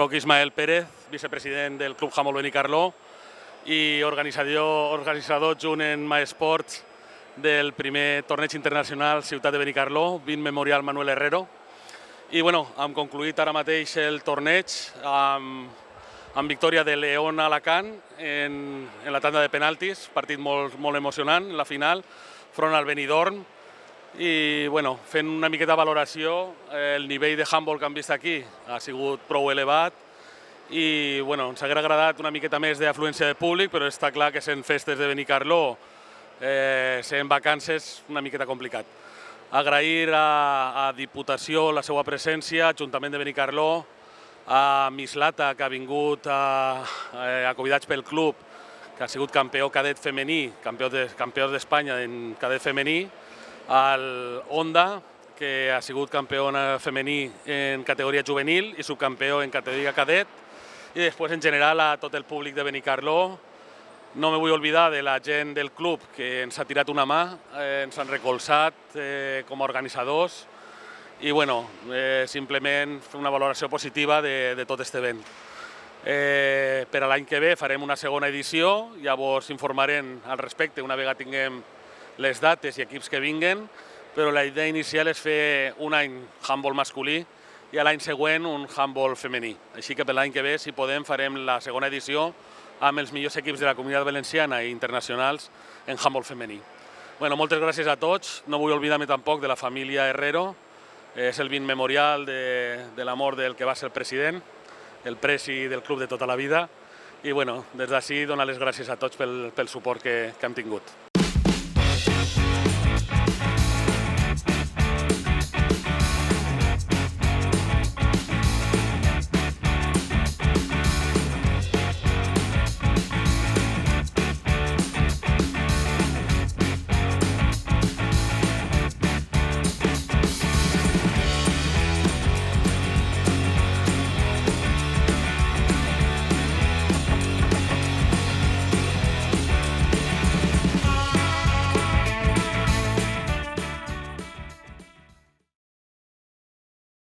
Soc Ismael Pérez, vicepresident del Club Handbol Benicarló i organitzador junt en MySports del primer torneig internacional Ciutat de Benicarló, 20 Memorial Manuel Herrero. I hem concluït ara mateix el torneig amb victòria de León Alacant en la tanda de penaltis, partit molt emocionant, la final, front al Benidorm. I fent una miqueta valoració, el nivell de handbol que hem vist aquí ha sigut prou elevat i ens hauria agradat una miqueta més d'afluència de públic, però està clar que sent festes de Benicarló, sent vacances, una miqueta complicat. Agrair a Diputació la seva presència, Ajuntament de Benicarló, a Mislata, que ha vingut convidats pel club, que ha sigut campió cadet femení, campió d'Espanya en cadet femení, al Onda, que ha sigut campió femení en categoria juvenil i subcampió en categoria cadet, i després en general a tot el públic de Benicarló. No me vull oblidar de la gent del club que ens ha tirat una mà, ens han recolzat com a organitzadors i simplement fer una valoració positiva de tot aquest event. Per a l'any que ve farem una segona edició, llavors informarem al respecte una vegada tinguem les dates i equips que vinguen, però la idea inicial és fer un any handbol masculí i l'any següent un handbol femení. Així que per l'any que ve, si podem, farem la segona edició amb els millors equips de la Comunitat Valenciana i internacionals en handbol femení. Moltes gràcies a tots. No vull oblidar-me tampoc de la família Herrero. És el 20 memorial de la mort del que va ser el president, el presi del club de tota la vida. I des d'ací donar les gràcies a tots pel suport que hem tingut.